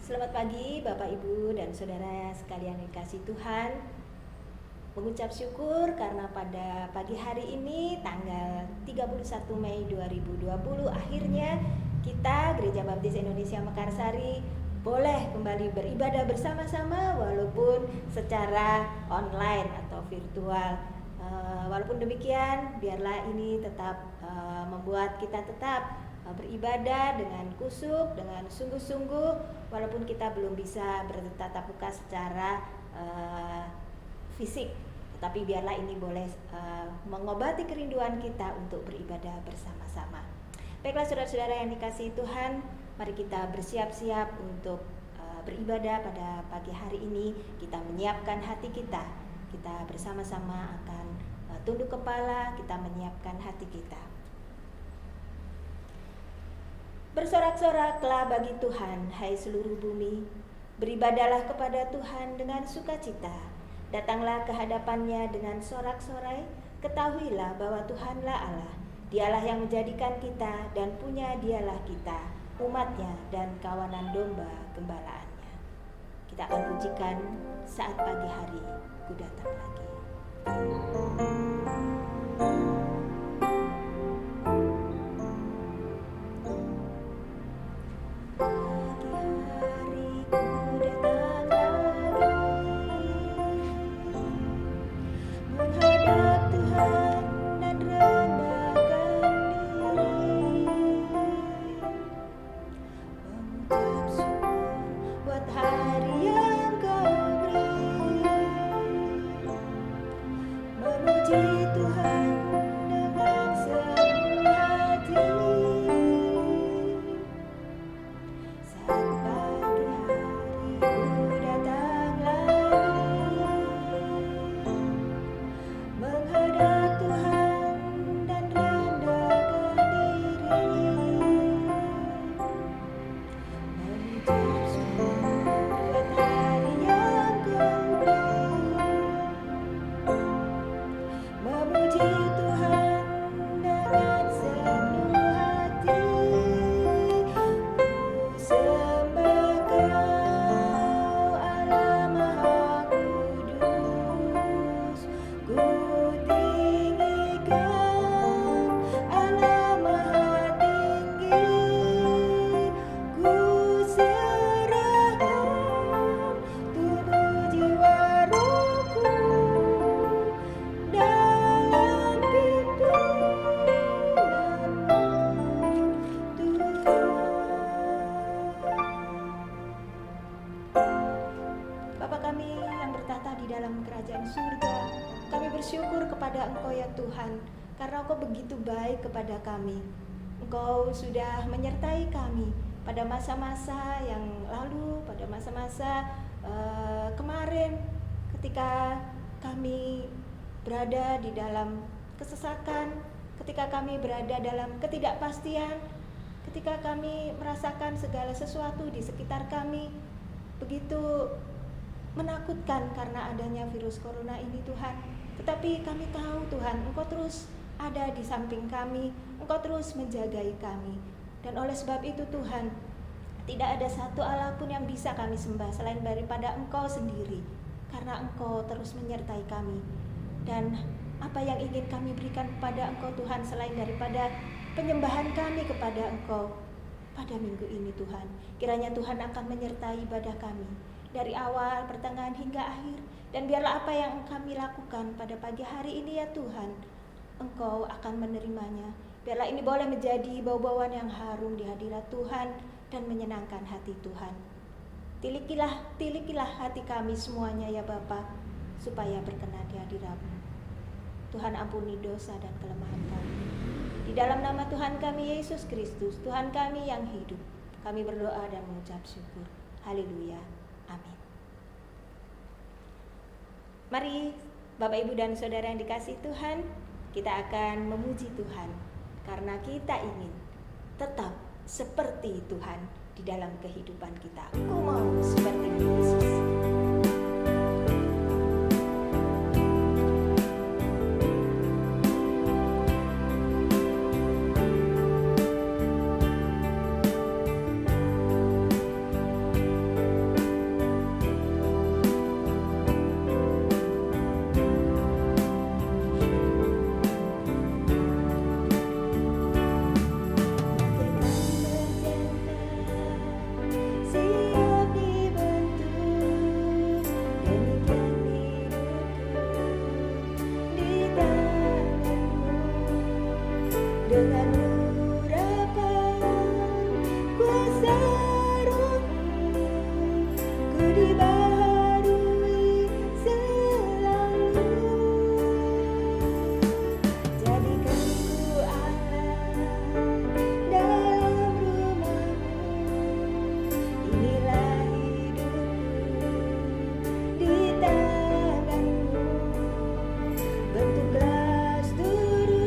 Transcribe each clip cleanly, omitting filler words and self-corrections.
Selamat pagi Bapak Ibu dan Saudara sekalian dikasih Tuhan. Mengucap syukur karena pada pagi hari ini tanggal 31 Mei 2020 akhirnya kita Gereja Baptis Indonesia Mekarsari boleh kembali beribadah bersama-sama walaupun secara online atau virtual. Walaupun demikian, biarlah ini tetap membuat kita tetap beribadah dengan kusuk, dengan sungguh-sungguh, walaupun kita belum bisa bertatap muka secara fisik, tetapi biarlah ini boleh mengobati kerinduan kita untuk beribadah bersama-sama. Baiklah saudara-saudara yang dikasihi Tuhan, mari kita bersiap-siap untuk beribadah pada pagi hari ini. Kita menyiapkan hati kita, kita bersama-sama akan tunduk kepala, kita menyiapkan hati kita. Bersorak-soraklah bagi Tuhan, hai seluruh bumi. Beribadahlah kepada Tuhan dengan sukacita. Datanglah ke hadapannya dengan sorak-sorai. Ketahuilah bahwa Tuhanlah Allah. Dialah yang menjadikan kita dan punya dialah kita, umatnya dan kawanan domba gembalaannya. Kita akan pujikan saat pagi hari ku datang lagi. Karena Engkau begitu baik kepada kami. Engkau sudah menyertai kami pada masa-masa yang lalu, pada masa-masa kemarin, ketika kami berada di dalam kesesakan, ketika kami berada dalam ketidakpastian, ketika kami merasakan segala sesuatu di sekitar kami begitu menakutkan karena adanya virus corona ini, Tuhan. Tetapi kami tahu Tuhan, Engkau terus ada di samping kami, Engkau terus menjagai kami. Dan oleh sebab itu Tuhan, tidak ada satu Allah pun yang bisa kami sembah selain daripada Engkau sendiri, karena Engkau terus menyertai kami. Dan apa yang ingin kami berikan kepada Engkau Tuhan selain daripada penyembahan kami kepada Engkau pada minggu ini Tuhan. Kiranya Tuhan akan menyertai ibadah kami dari awal, pertengahan hingga akhir. Dan biarlah apa yang kami lakukan pada pagi hari ini ya Tuhan, Engkau akan menerimanya. Biarlah ini boleh menjadi bau-bauan yang harum di hadirat Tuhan dan menyenangkan hati Tuhan. Tilikilah hati kami semuanya ya Bapa, supaya berkenan di hadirat-Mu. Tuhan ampuni dosa dan kelemahan kami. Di dalam nama Tuhan kami Yesus Kristus, Tuhan kami yang hidup, kami berdoa dan mengucap syukur. Haleluya. Amin. Mari Bapak Ibu dan Saudara yang dikasihi Tuhan, kita akan memuji Tuhan karena kita ingin tetap seperti Tuhan di dalam kehidupan kita. Aku mau seperti Yesus. dengan urapan kuasa Roh-Mu, ku dibaharui selalu. Jadikan ku Allah dalam rumah-Mu, inilah hidupku di tangan-Mu. Bentuklah seturut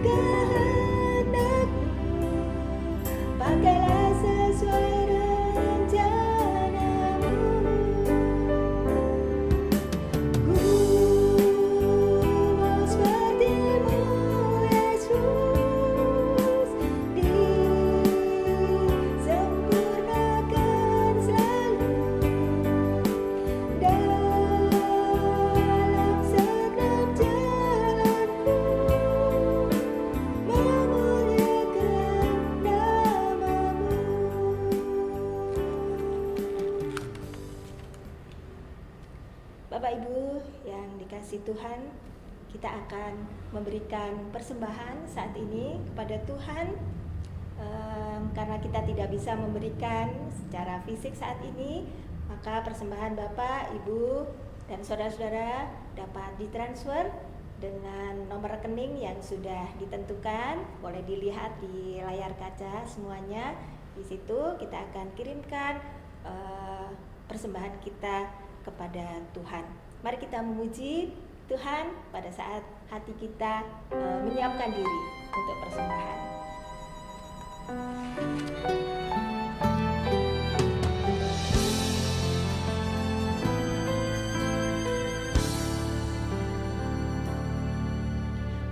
kehendak-Mu, pakailah sesuai rencana-Mu. Ku mau seperti-Mu, Yesus, disempurnakan selalu dalam segenap jalanku, memuliakan nama-Mu. Bapak Ibu yang dikasihi Tuhan, kita akan memberikan persembahan saat ini kepada Tuhan. Karena kita tidak bisa memberikan secara fisik saat ini, maka persembahan Bapak, Ibu, dan saudara-saudara dapat ditransfer dengan nomor rekening yang sudah ditentukan. Boleh dilihat di layar kaca semuanya. Di situ kita akan kirimkan persembahan kita kepada Tuhan. Mari kita memuji Tuhan pada saat hati kita menyiapkan diri untuk persembahan.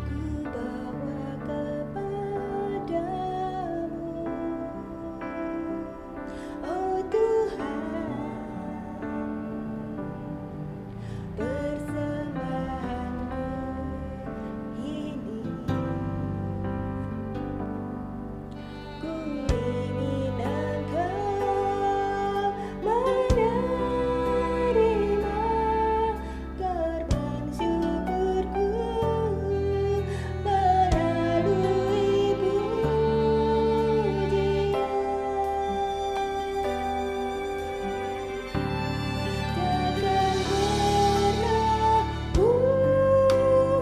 Ku bawa kepadamu, oh Tuhan, persembahanku ini. Ku ingin Engkau menerima korban syukurku melalui pujian. Takkan pernah ku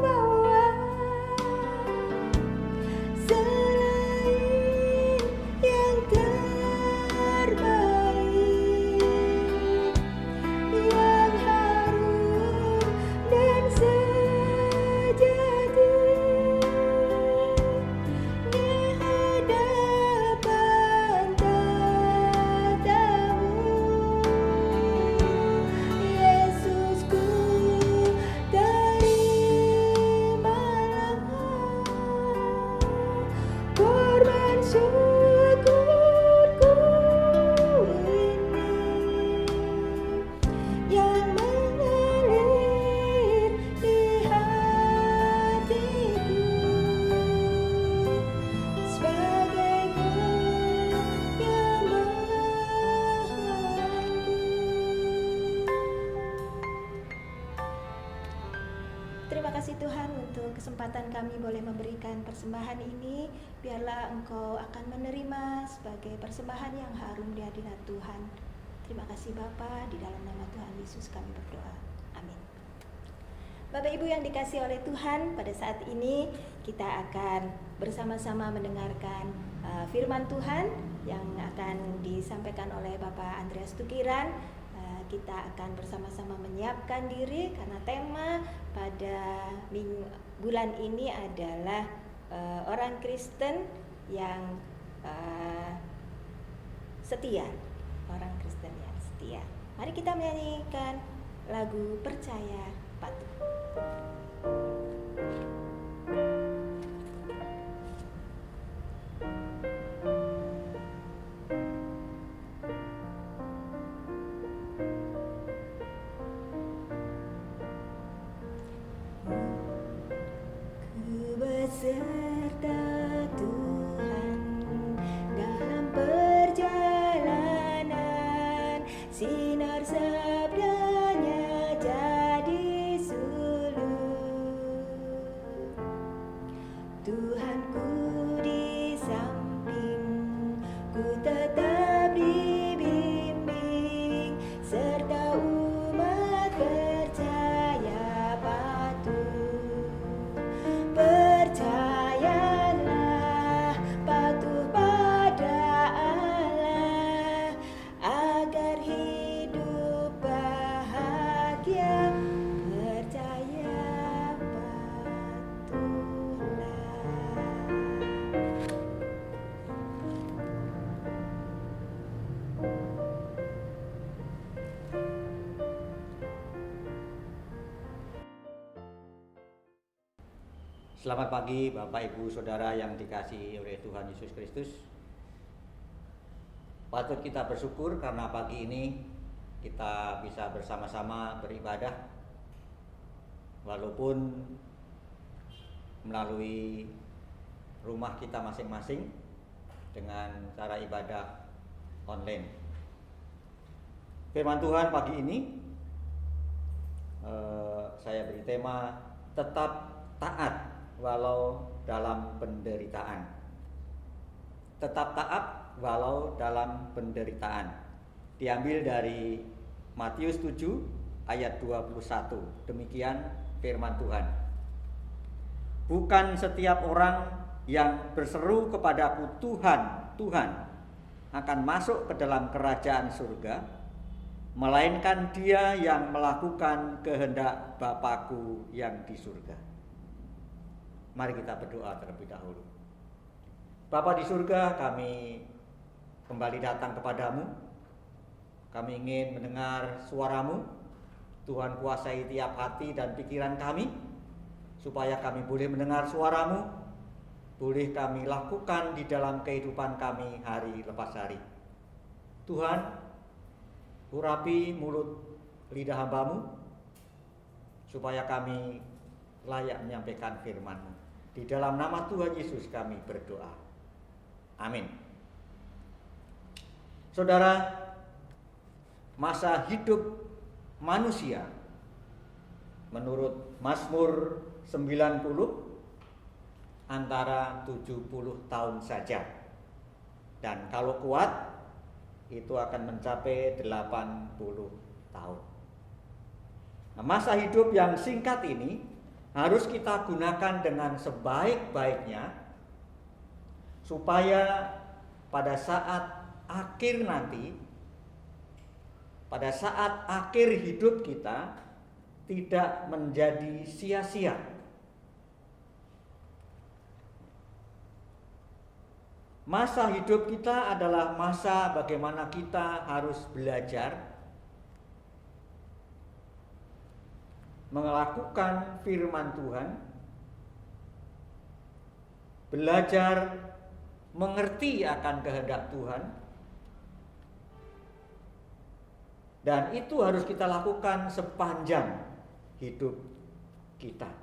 bawa selain yang terbaik, yang harum dan sejati di hadapan tatamu. Yesusku, terimalah korban syukurku ini yang mengalir di hatiku sebagai penyembahanku. Terima kasih Tuhan untuk kesempatan kami boleh memberikan persembahan ini. Biarlah Engkau akan menerima sebagai persembahan yang harum di hadirat Tuhan. Terima kasih Bapa, di dalam nama Tuhan Yesus kami berdoa. Amin. Bapak Ibu yang dikasihi oleh Tuhan, pada saat ini kita akan bersama-sama mendengarkan firman Tuhan yang akan disampaikan oleh Bapak Andreas Tukiran. Kita akan bersama-sama menyiapkan diri karena tema pada bulan ini adalah orang Kristen yang setia. Orang Kristen yang setia. Mari kita menyanyikan lagu Percaya Patuh. Ku beserta Tuhan dalam perjalanan, sinar sabdanya jadi Selamat pagi Bapak Ibu Saudara yang dikasihi oleh Tuhan Yesus Kristus. Patut kita bersyukur karena pagi ini kita bisa bersama-sama beribadah, walaupun melalui rumah kita masing-masing dengan cara ibadah online. Firman Tuhan pagi ini saya beri tema tetap taat walau dalam penderitaan. Tetap taat walau dalam penderitaan. Diambil dari Matius 7 ayat 21. Demikian firman Tuhan. Bukan setiap orang yang berseru kepadaku Tuhan, Tuhan akan masuk ke dalam kerajaan surga, melainkan dia yang melakukan kehendak Bapa-Ku yang di surga. Mari kita berdoa terlebih dahulu. Bapa di surga, kami kembali datang kepadamu. Kami ingin mendengar suaramu. Tuhan, kuasai tiap hati dan pikiran kami, supaya kami boleh mendengar suaramu, boleh kami lakukan di dalam kehidupan kami hari lepas hari. Tuhan, urapi mulut lidah hamba-Mu, supaya kami layak menyampaikan firman-Mu. Di dalam nama Tuhan Yesus kami berdoa. Amin. Saudara, masa hidup manusia menurut Mazmur 90 antara 70 tahun saja. Dan kalau kuat itu akan mencapai 80 tahun. Nah, masa hidup yang singkat ini harus kita gunakan dengan sebaik-baiknya, supaya pada saat akhir nanti, pada saat akhir hidup kita tidak menjadi sia-sia. Masa hidup kita adalah masa bagaimana kita harus belajar melakukan firman Tuhan, belajar mengerti akan kehendak Tuhan, dan itu harus kita lakukan sepanjang hidup kita.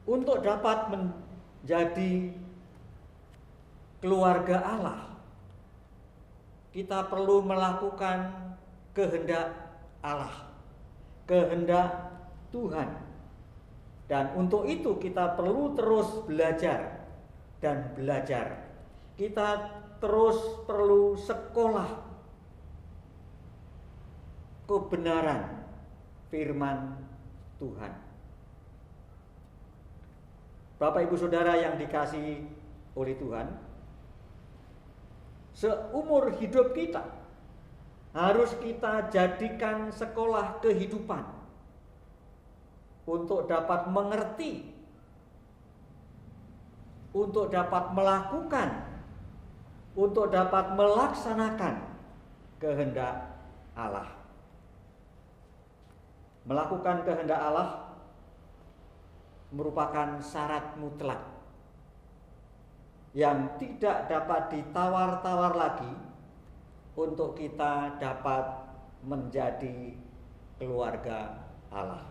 Untuk dapat menjadi keluarga Allah, kita perlu melakukan kehendak Allah, kehendak Tuhan. Dan untuk itu kita perlu terus belajar dan belajar. Kita terus perlu sekolah kebenaran firman Tuhan. Bapak Ibu Saudara yang dikasihi oleh Tuhan, seumur hidup kita harus kita jadikan sekolah kehidupan untuk dapat mengerti, untuk dapat melakukan, untuk dapat melaksanakan kehendak Allah. Melakukan kehendak Allah merupakan syarat mutlak yang tidak dapat ditawar-tawar lagi untuk kita dapat menjadi keluarga Allah.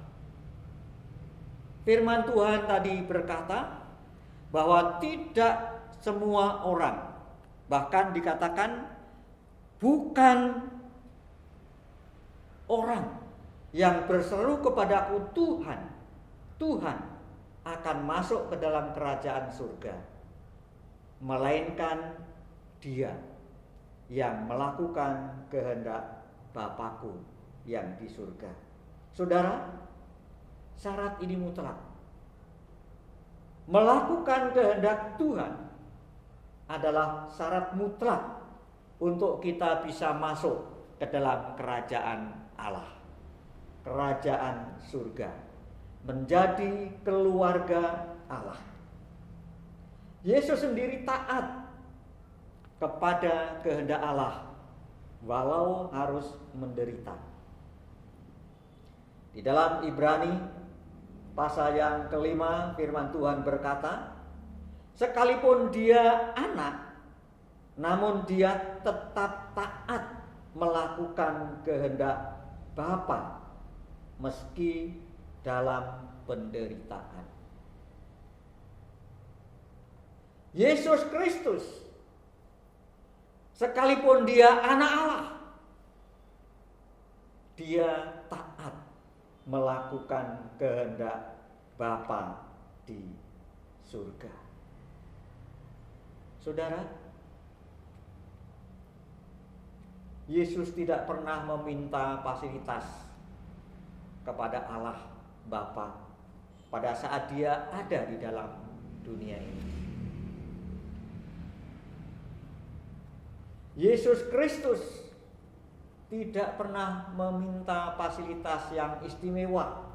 Firman Tuhan tadi berkata bahwa tidak semua orang, bahkan dikatakan bukan orang yang berseru kepadaku Tuhan, Tuhan akan masuk ke dalam kerajaan surga, melainkan dia yang melakukan kehendak Bapa-Ku yang di surga. Saudara, syarat ini mutlak. Melakukan kehendak Tuhan adalah syarat mutlak untuk kita bisa masuk ke dalam kerajaan Allah, kerajaan surga, menjadi keluarga Allah. Yesus sendiri taat kepada kehendak Allah walau harus menderita. Di dalam Ibrani pasal yang kelima, firman Tuhan berkata, sekalipun dia anak, namun dia tetap taat melakukan kehendak Bapa meski dalam penderitaan. Yesus Kristus, sekalipun dia anak Allah, dia taat melakukan kehendak Bapa di surga. Saudara, Yesus tidak pernah meminta fasilitas kepada Allah Bapa pada saat dia ada di dalam dunia ini. Yesus Kristus tidak pernah meminta fasilitas yang istimewa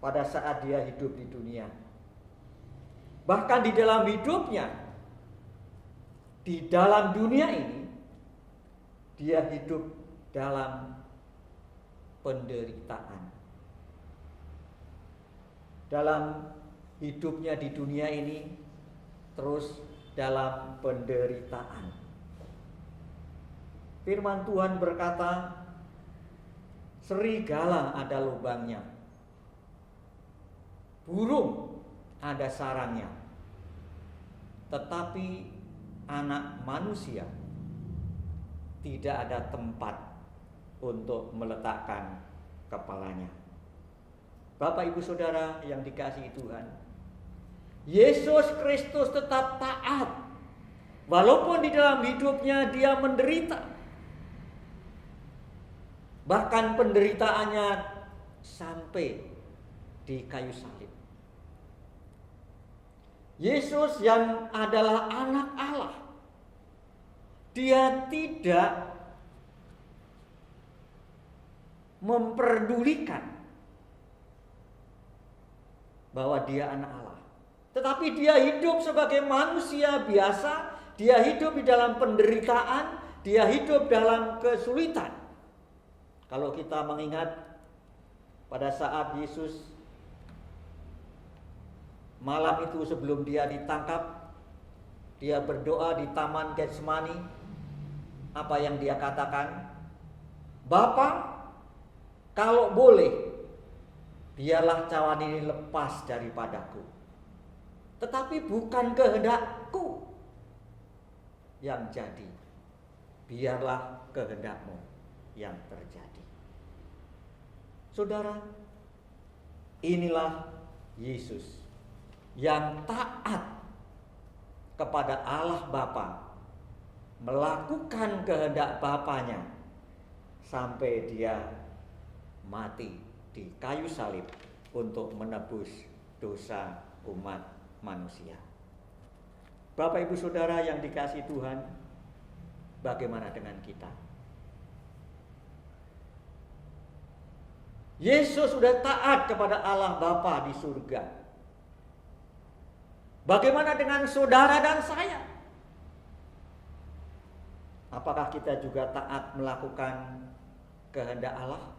pada saat dia hidup di dunia. Bahkan di dalam hidupnya, di dalam dunia ini, dia hidup dalam penderitaan. Dalam hidupnya di dunia ini, terus dalam penderitaan. Firman Tuhan berkata, serigala ada lubangnya, burung ada sarangnya, tetapi anak manusia tidak ada tempat untuk meletakkan kepalanya. Bapak Ibu Saudara yang dikasihi Tuhan, Yesus Kristus tetap taat walaupun di dalam hidupnya dia menderita. Bahkan penderitaannya sampai di kayu salib. Yesus yang adalah anak Allah, dia tidak memperdulikan bahwa dia anak Allah, tetapi dia hidup sebagai manusia biasa. Dia hidup di dalam penderitaan, dia hidup dalam kesulitan. Kalau kita mengingat pada saat Yesus malam itu sebelum dia ditangkap, dia berdoa di Taman Getsemani. Apa yang dia katakan? Bapa, kalau boleh, biarlah cawan ini lepas daripadaku. Tetapi bukan kehendakku yang jadi, biarlah kehendakmu yang terjadi. Saudara, inilah Yesus yang taat kepada Allah Bapa, melakukan kehendak Bapanya sampai dia mati di kayu salib untuk menebus dosa umat manusia. Bapak Ibu Saudara yang dikasihi Tuhan, bagaimana dengan kita? Yesus sudah taat kepada Allah Bapa di surga. Bagaimana dengan saudara dan saya? Apakah kita juga taat melakukan kehendak Allah?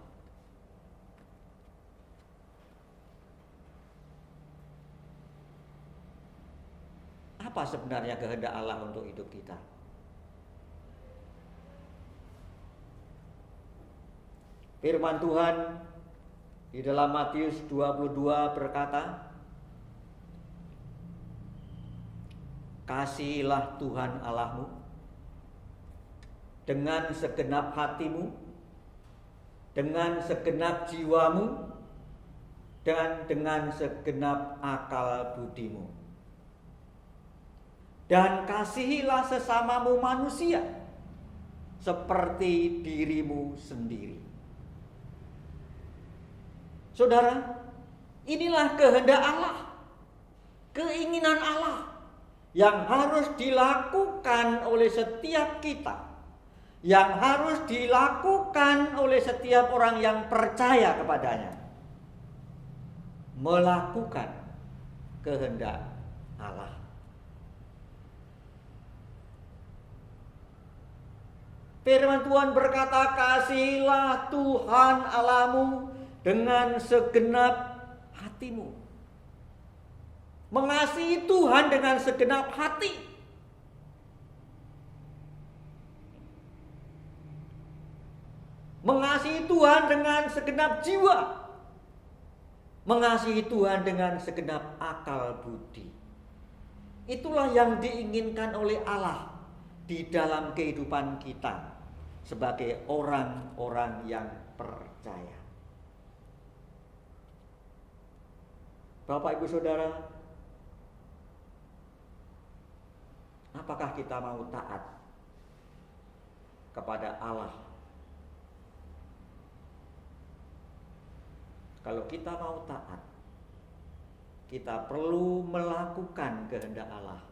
Apa sebenarnya kehendak Allah untuk hidup kita? Firman Tuhan di dalam Matius 22 berkata, kasihilah Tuhan Allahmu dengan segenap hatimu, dengan segenap jiwamu, dan dengan segenap akal budimu. Dan kasihilah sesamamu manusia seperti dirimu sendiri. Saudara, inilah kehendak Allah, keinginan Allah yang harus dilakukan oleh setiap kita, yang harus dilakukan oleh setiap orang yang percaya kepadanya. Melakukan kehendak Allah. Firman Tuhan berkata, kasihilah Tuhan Allahmu dengan segenap hatimu. Mengasihi Tuhan dengan segenap hati. Mengasihi Tuhan dengan segenap jiwa. Mengasihi Tuhan dengan segenap akal budi. Itulah yang diinginkan oleh Allah di dalam kehidupan kita sebagai orang-orang yang percaya. Bapak, Ibu, Saudara, apakah kita mau taat kepada Allah? Kalau kita mau taat, kita perlu melakukan kehendak Allah,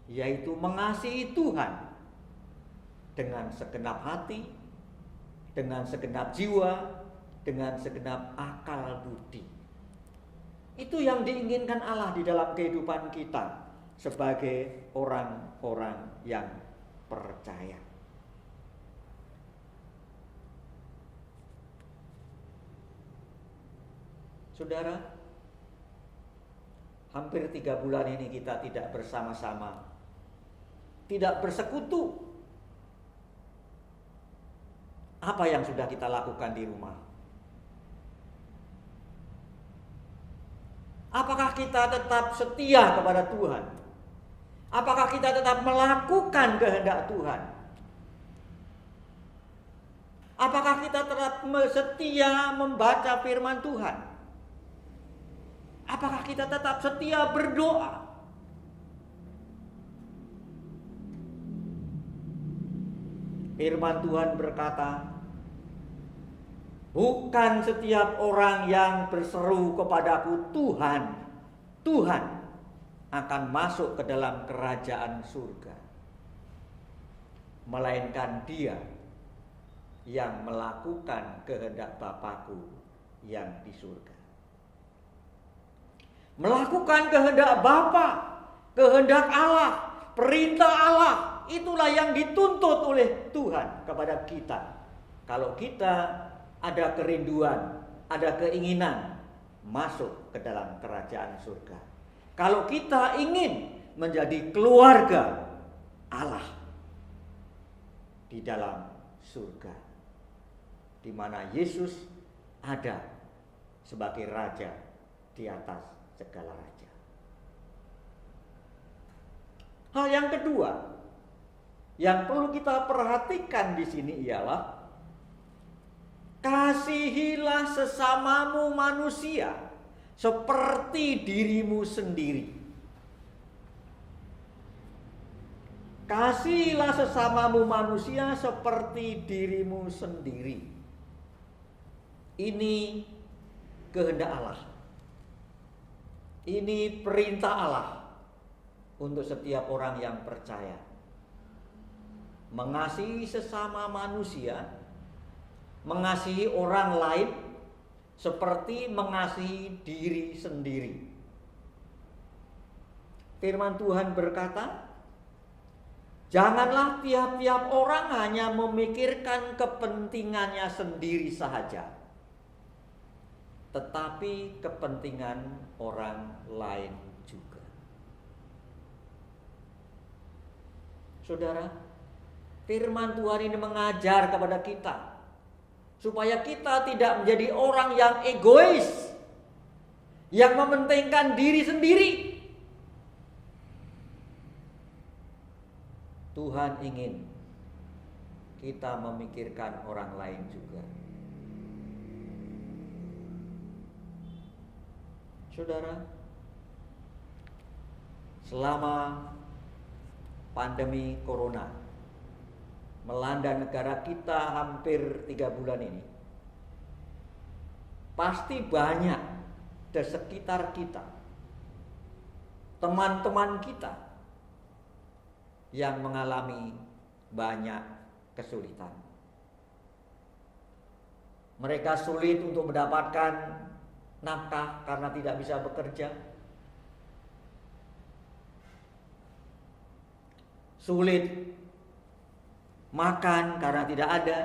yaitu mengasihi Tuhan dengan segenap hati, dengan segenap jiwa, dengan segenap akal budi. Itu yang diinginkan Allah di dalam kehidupan kita sebagai orang-orang yang percaya. Saudara, hampir 3 bulan ini kita tidak bersama-sama, tidak bersekutu. Apa yang sudah kita lakukan di rumah? Apakah kita tetap setia kepada Tuhan? Apakah kita tetap melakukan kehendak Tuhan? Apakah kita tetap setia membaca firman Tuhan? Apakah kita tetap setia berdoa? Firman Tuhan berkata, bukan setiap orang yang berseru kepadaku Tuhan, Tuhan, akan masuk ke dalam kerajaan surga, melainkan dia yang melakukan kehendak Bapakku yang di surga. Melakukan kehendak Bapa, kehendak Allah, perintah Allah, itulah yang dituntut oleh Tuhan kepada kita. Kalau kita ada kerinduan, ada keinginan masuk ke dalam kerajaan surga. Kalau kita ingin menjadi keluarga Allah di dalam surga, di mana Yesus ada sebagai raja di atas segala raja. Hal yang kedua yang perlu kita perhatikan di sini ialah kasihilah sesamamu manusia seperti dirimu sendiri. Kasihilah sesamamu manusia seperti dirimu sendiri. Ini kehendak Allah. Ini perintah Allah untuk setiap orang yang percaya. Mengasihi sesama manusia, mengasihi orang lain seperti mengasihi diri sendiri. Firman Tuhan berkata, janganlah tiap-tiap orang hanya memikirkan kepentingannya sendiri saja, tetapi kepentingan orang lain juga. Saudara, firman Tuhan ini mengajar kepada kita supaya kita tidak menjadi orang yang egois, yang mementingkan diri sendiri. Tuhan ingin kita memikirkan orang lain juga. Saudara, selama pandemi corona melanda negara kita hampir 3 bulan ini, pasti banyak di sekitar kita, teman-teman kita yang mengalami banyak kesulitan. Mereka sulit untuk mendapatkan nafkah karena tidak bisa bekerja. Sulit makan karena tidak ada.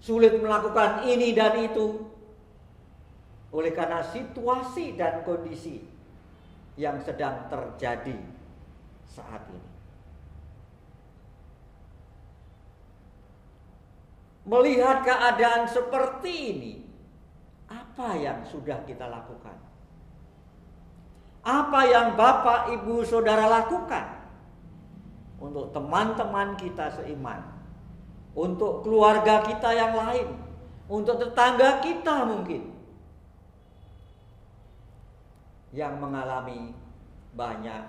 sulit melakukan ini dan itu oleh karena situasi dan kondisi yang sedang terjadi saat ini. Melihat keadaan seperti ini, apa yang sudah kita lakukan? Apa yang Bapak, Ibu, Saudara lakukan untuk teman-teman kita seiman, untuk keluarga kita yang lain, untuk tetangga kita mungkin yang mengalami banyak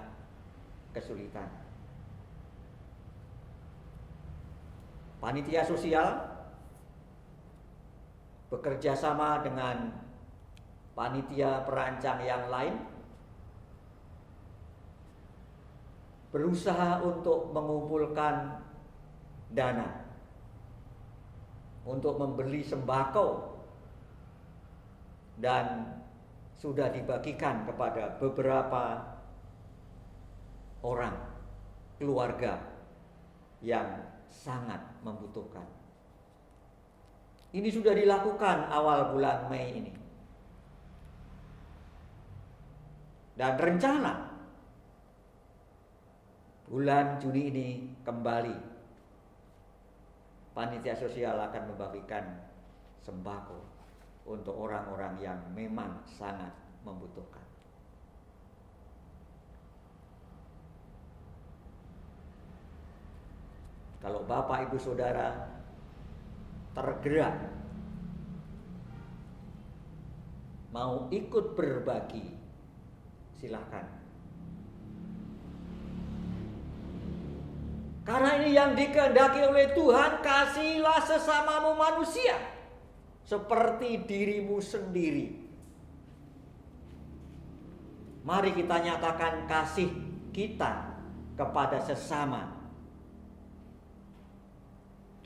kesulitan? Panitia sosial bekerja sama dengan panitia perancang yang lain, berusaha untuk mengumpulkan dana untuk membeli sembako, dan sudah dibagikan kepada beberapa orang keluarga yang sangat membutuhkan. Ini sudah dilakukan awal bulan Mei ini. Dan rencana bulan Juni ini kembali panitia sosial akan membagikan sembako untuk orang-orang yang memang sangat membutuhkan. Kalau Bapak, Ibu, Saudara tergerak mau ikut berbagi, silakan. Karena ini yang dikehendaki oleh Tuhan, kasihilah sesamamu manusia seperti dirimu sendiri. Mari kita nyatakan kasih kita kepada sesama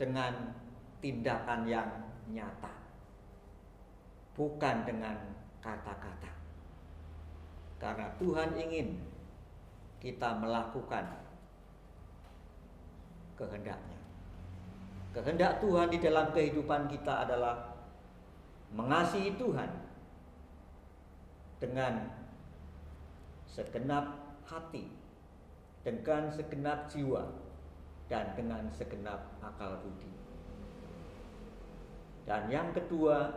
dengan tindakan yang nyata, bukan dengan kata-kata. Karena Tuhan ingin kita melakukan kehendaknya. Kehendak Tuhan di dalam kehidupan kita adalah mengasihi Tuhan dengan segenap hati, dengan segenap jiwa, dan dengan segenap akal budi. Dan yang kedua,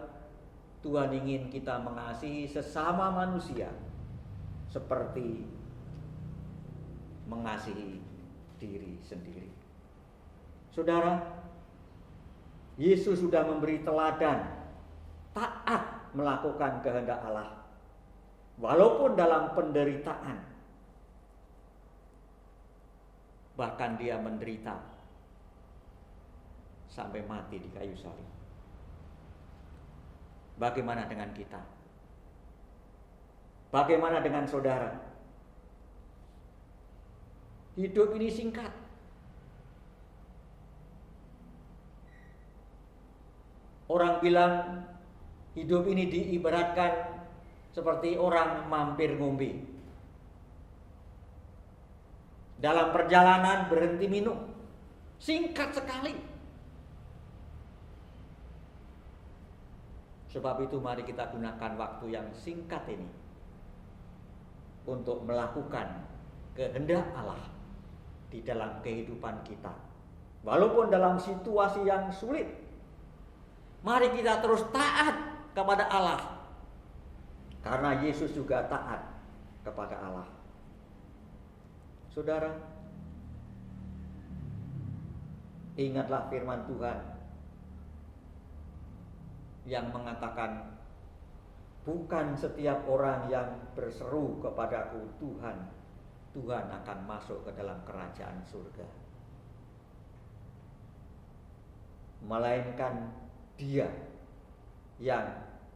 Tuhan ingin kita mengasihi sesama manusia seperti mengasihi diri sendiri. Saudara, Yesus sudah memberi teladan taat melakukan kehendak Allah walaupun dalam penderitaan. Bahkan dia menderita sampai mati di kayu salib. Bagaimana dengan kita? Bagaimana dengan saudara? Hidup ini singkat. Orang bilang hidup ini diibaratkan seperti orang mampir ngombe. Dalam perjalanan berhenti minum. Singkat sekali. Sebab itu mari kita gunakan waktu yang singkat ini untuk melakukan kehendak Allah di dalam kehidupan kita. Walaupun dalam situasi yang sulit, mari kita terus taat kepada Allah. Karena Yesus juga taat kepada Allah. Saudara, ingatlah firman Tuhan yang mengatakan, bukan setiap orang yang berseru kepadaku Tuhan, Tuhan akan masuk ke dalam kerajaan surga, melainkan dia yang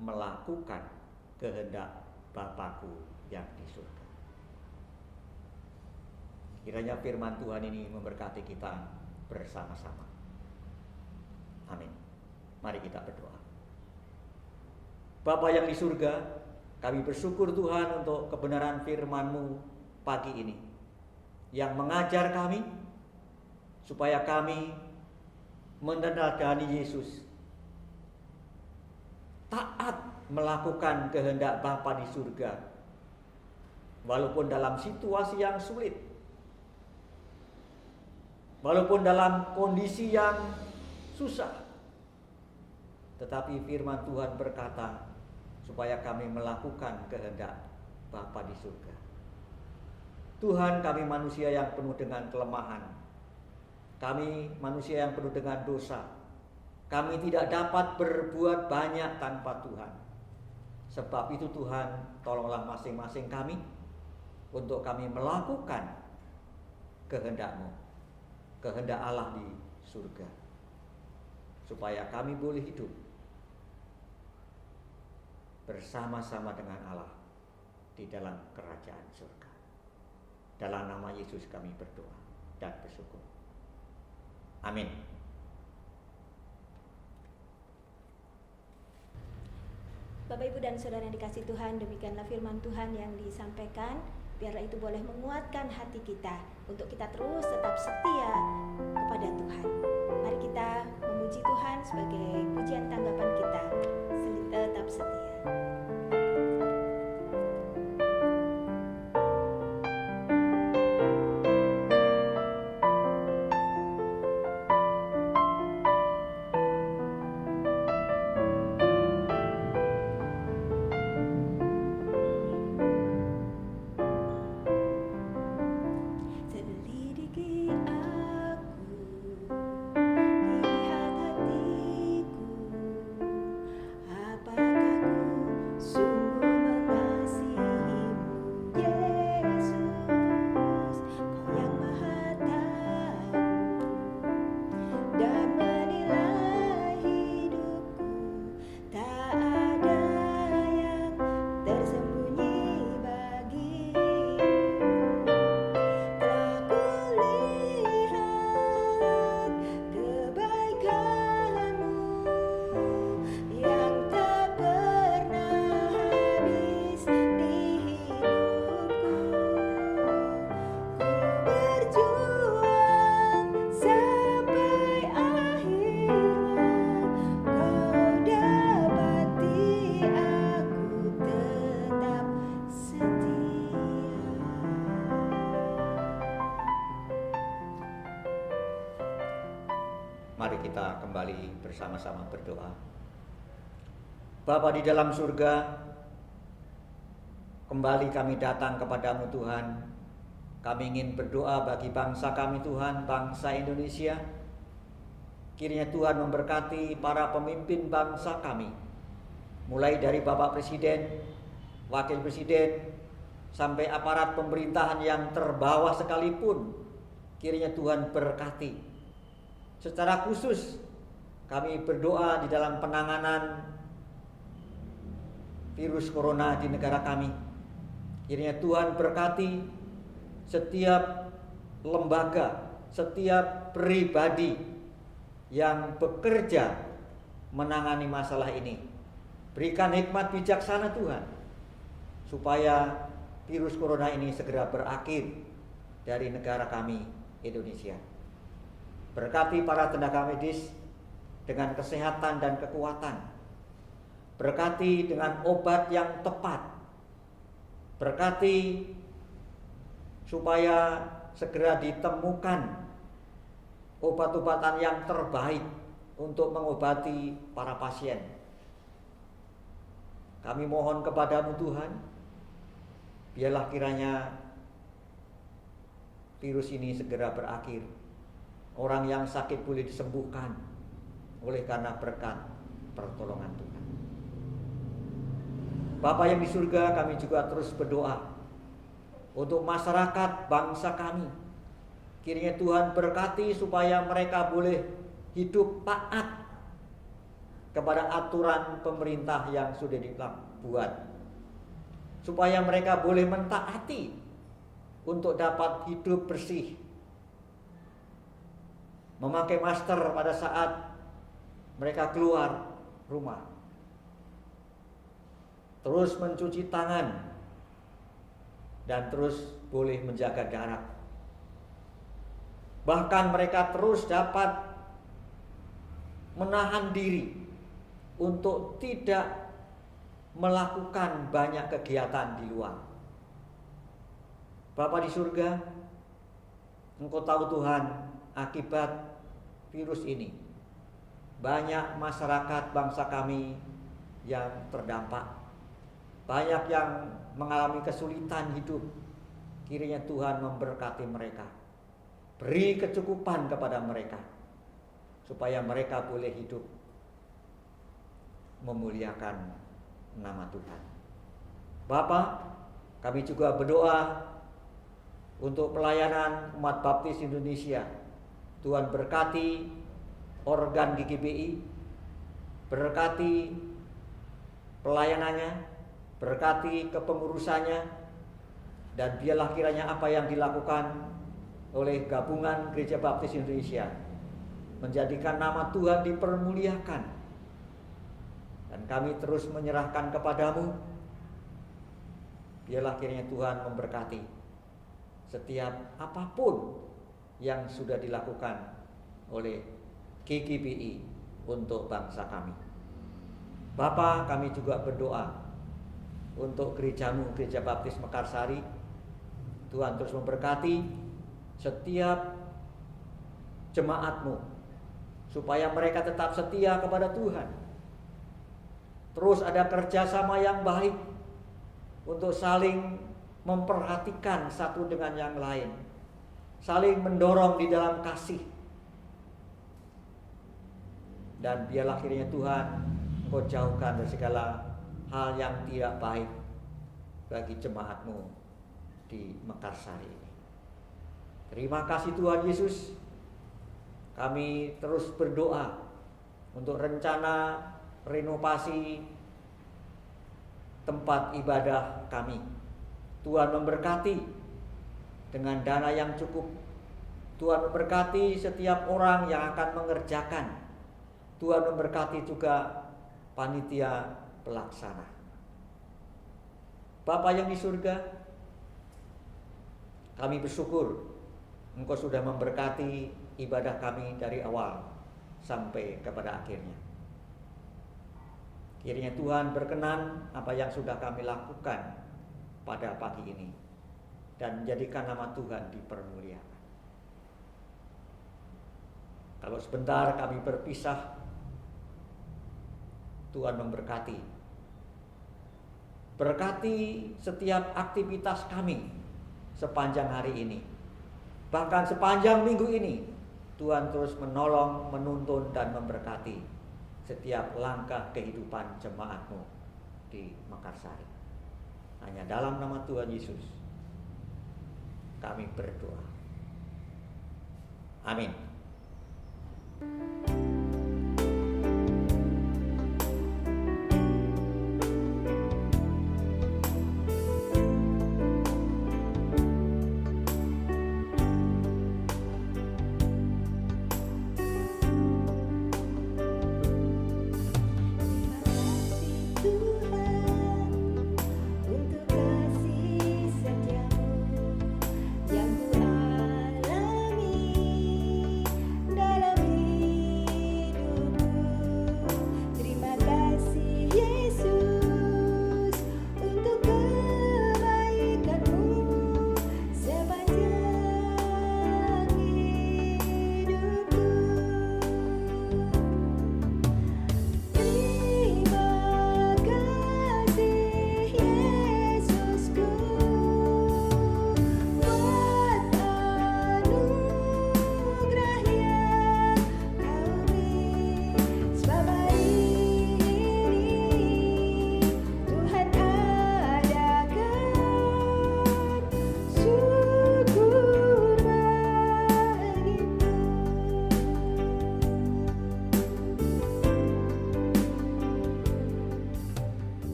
melakukan kehendak Bapakku yang di surga. Kiranya firman Tuhan ini memberkati kita bersama-sama. Amin. Mari kita berdoa. Bapa yang di surga, kami bersyukur Tuhan untuk kebenaran firman-Mu pagi ini, yang mengajar kami supaya kami meneladani Yesus taat melakukan kehendak Bapa di surga, walaupun dalam situasi yang sulit, walaupun dalam kondisi yang susah. Tetapi firman Tuhan berkata, supaya kami melakukan kehendak Bapa di surga. Tuhan, kami manusia yang penuh dengan kelemahan. Kami manusia yang penuh dengan dosa. Kami tidak dapat berbuat banyak tanpa Tuhan. Sebab itu Tuhan, tolonglah masing-masing kami untuk kami melakukan kehendak-Mu, kehendak Allah di surga, supaya kami boleh hidup bersama-sama dengan Allah di dalam kerajaan surga. Dalam nama Yesus kami berdoa dan bersyukur. Amin. Bapak, Ibu, dan Saudara yang dikasihi Tuhan, demikianlah firman Tuhan yang disampaikan. Biarlah itu boleh menguatkan hati kita untuk kita terus tetap setia kepada Tuhan. Mari kita memuji Tuhan sebagai pujian tanggapan kita. Tetap setia. Mari kita kembali bersama-sama berdoa. Bapa di dalam surga, kembali kami datang kepadamu Tuhan. Kami ingin berdoa bagi bangsa kami Tuhan, bangsa Indonesia. Kiranya Tuhan memberkati para pemimpin bangsa kami, mulai dari Bapak Presiden, Wakil Presiden, sampai aparat pemerintahan yang terbawah sekalipun. Kiranya Tuhan berkati. Secara khusus kami berdoa di dalam penanganan virus corona di negara kami. Kiranya Tuhan berkati setiap lembaga, setiap pribadi yang bekerja menangani masalah ini. Berikan hikmat bijaksana Tuhan, supaya virus corona ini segera berakhir dari negara kami, Indonesia. Berkati para tenaga medis dengan kesehatan dan kekuatan. Berkati dengan obat yang tepat. Berkati supaya segera ditemukan obat-obatan yang terbaik untuk mengobati para pasien. Kami mohon kepadamu Tuhan, biarlah kiranya virus ini segera berakhir. Orang yang sakit boleh disembuhkan oleh karena berkat pertolongan Tuhan. Bapa yang di surga, kami juga terus berdoa untuk masyarakat bangsa kami. Kiranya Tuhan berkati supaya mereka boleh hidup taat kepada aturan pemerintah yang sudah dibuat, supaya mereka boleh mentaati untuk dapat hidup bersih, memakai masker pada saat mereka keluar rumah, terus mencuci tangan, dan terus boleh menjaga jarak. Bahkan mereka terus dapat menahan diri untuk tidak melakukan banyak kegiatan di luar. Bapa di surga, Engkau tahu Tuhan, akibat virus ini banyak masyarakat bangsa kami yang terdampak. Banyak yang mengalami kesulitan hidup. Kiranya Tuhan memberkati mereka. Beri kecukupan kepada mereka, supaya mereka boleh hidup memuliakan nama Tuhan. Bapa, kami juga berdoa untuk pelayanan umat baptis Indonesia. Tuhan berkati organ GGBI, berkati pelayanannya, berkati kepengurusannya, dan biarlah kiranya apa yang dilakukan oleh gabungan Gereja Baptis Indonesia menjadikan nama Tuhan dipermuliakan. Dan kami terus menyerahkan kepadamu. Biarlah kiranya Tuhan memberkati setiap apapun yang sudah dilakukan oleh GGBI untuk bangsa kami. Bapa, kami juga berdoa untuk gerejamu, Gereja Baptis Mekarsari. Tuhan terus memberkati setiap jemaatmu, supaya mereka tetap setia kepada Tuhan. Terus ada kerjasama yang baik untuk saling memperhatikan satu dengan yang lain, saling mendorong di dalam kasih. Dan biarlah kiranya Tuhan, Engkau jauhkan dari segala hal yang tidak baik bagi jemaatmu di Mekarsari ini. Terima kasih Tuhan Yesus. Kami terus berdoa untuk rencana renovasi tempat ibadah kami. Tuhan memberkati dengan dana yang cukup. Tuhan memberkati setiap orang yang akan mengerjakan. Tuhan memberkati juga panitia pelaksana. Bapa yang di surga, kami bersyukur Engkau sudah memberkati ibadah kami dari awal sampai kepada akhirnya. Kiranya Tuhan berkenan apa yang sudah kami lakukan pada pagi ini, dan menjadikan nama Tuhan dipermuliakan. Kalau sebentar kami berpisah, Tuhan memberkati. Berkati setiap aktivitas kami sepanjang hari ini. Bahkan sepanjang minggu ini, Tuhan terus menolong, menuntun, dan memberkati setiap langkah kehidupan jemaat-Mu di Mekarsari. Hanya dalam nama Tuhan Yesus kami berdoa. Amin.